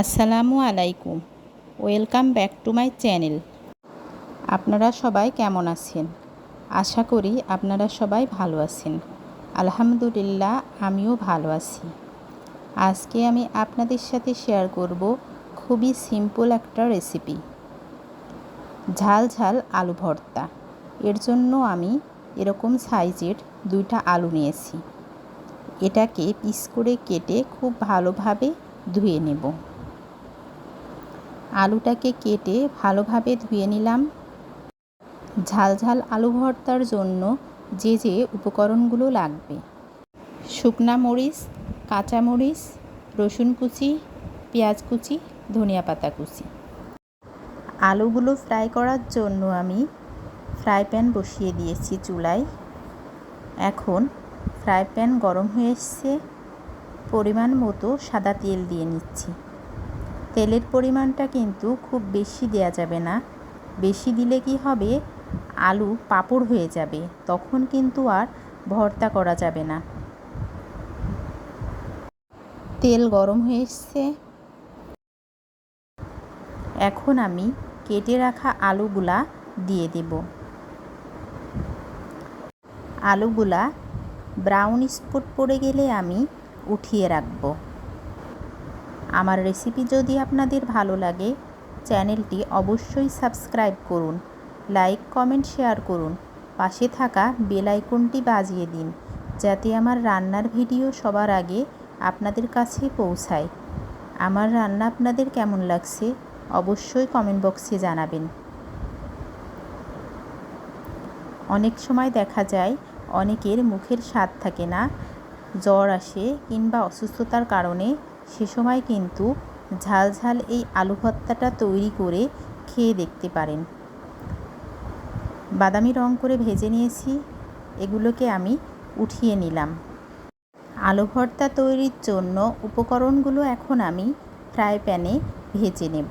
আসসালামু আলাইকুম। Welcome back to my channel. আপনারা সবাই কেমন আছেন? আশা করি আপনারা সবাই ভালো আছেন। আলহামদুলিল্লাহ, আমিও ভালো আছি। আজকে আমি আপনাদের সাথে শেয়ার করব খুবই সিম্পল একটা রেসিপি, ঝাল ঝাল আলু ভর্তা। এর জন্য আমি এরকম সাইজের 2টা আলু নিয়েছি। এটাকে পিস করে কেটে খুব ভালোভাবে ধুয়ে নেব। আলুটাকে কেটে ভালোভাবে ধুয়ে নিলাম। ঝাল ঝাল আলু ভর্তার জন্য যে যে উপকরণগুলো লাগবে: শুকনা মরিচ, কাঁচা মরিচ, রসুন কুচি, পেঁয়াজ কুচি, ধনিয়া পাতা কুচি। আলুগুলো ফ্রাই করার জন্য আমি ফ্রাই প্যান বসিয়ে দিয়েছি চুলায়। এখন ফ্রাই প্যান গরম হয়ে এসছে। পরিমাণ মতো সাদা তেল দিয়ে নিচ্ছি। তেলের পরিমাণটা কিন্তু খুব বেশি দেয়া যাবে না। বেশি দিলে কি হবে, আলু পাঁপড় হয়ে যাবে, তখন কিন্তু আর ভর্তা করা যাবে না। তেল গরম হয়ে এসছে। এখন আমি কেটে রাখা আলুগুলা দিয়ে দেব। আলুগুলা ব্রাউন স্পট পড়ে গেলে আমি উঠিয়ে রাখব। আমার রেসিপি যদি আপনাদের ভালো লাগে, চ্যানেলটি অবশ্যই সাবস্ক্রাইব করুন, লাইক কমেন্ট শেয়ার করুন, পাশে থাকা বেল আইকনটি বাজিয়ে দিন, যাতে আমার রান্নার ভিডিও সবার আগে আপনাদের কাছে পৌঁছায়। আমার রান্না আপনাদের কেমন লাগছে অবশ্যই কমেন্ট বক্সে জানাবেন। অনেক সময় দেখা যায় অনেকের মুখের স্বাদ থাকে না, জ্বর আসে কিংবা অসুস্থতার কারণে, সে সময় কিন্তু ঝাল ঝাল এই আলু ভর্তাটা তৈরি করে খেয়ে দেখতে পারেন। বাদামি রং করে ভেজে নিয়েছি, এগুলোকে আমি উঠিয়ে নিলাম। আলু ভর্তা তৈরির জন্য উপকরণগুলো এখন আমি ফ্রাই প্যানে ভেজে নেব।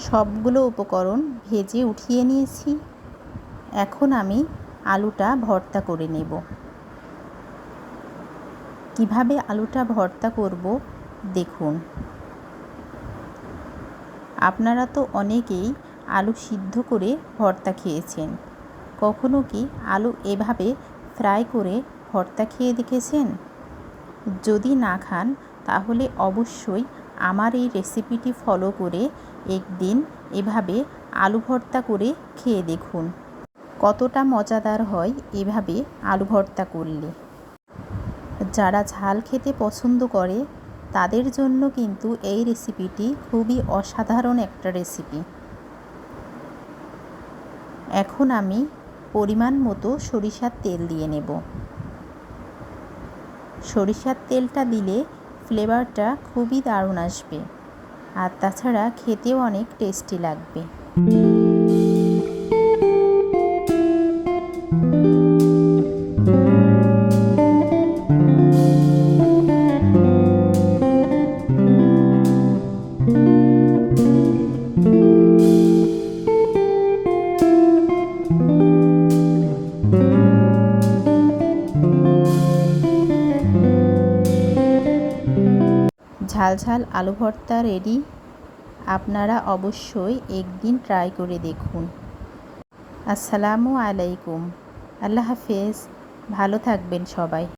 সবগুলো উপকরণ ভেজে উঠিয়ে নিয়েছি। এখন আমি আলুটা ভর্তা করে নেব। কিভাবে আলুটা ভর্তা করব দেখুন। আপনারা তো অনেকেই আলু সিদ্ধ করে ভর্তা খেয়েছেন। কখনো কি আলু এভাবে ফ্রাই করে ভর্তা খেয়ে দেখেছেন? যদি না খান তাহলে অবশ্যই আমার এই রেসিপিটি ফলো করে একদিন এভাবে আলু ভর্তা করে খেয়ে দেখুন, কতটা মজাদার হয় এভাবে আলু ভর্তা করলে। যারা ঝাল খেতে পছন্দ করে তাদের জন্য কিন্তু এই রেসিপিটি খুবই অসাধারণ একটা রেসিপি। এখন আমি পরিমাণ মতো সরিষার তেল দিয়ে নেব। সরিষার তেলটা দিলে ফ্লেভারটা খুবই দারুণ আসবে, আর তাছাড়া খেতেও অনেক টেস্টি লাগবে। ঝাল ঝাল আলু ভর্তা রেডি। আপনারা অবশ্যই একদিন ট্রাই করে দেখুন। আসসালামু আলাইকুম। আল্লাহ হাফেজ। ভালো থাকবেন সবাই।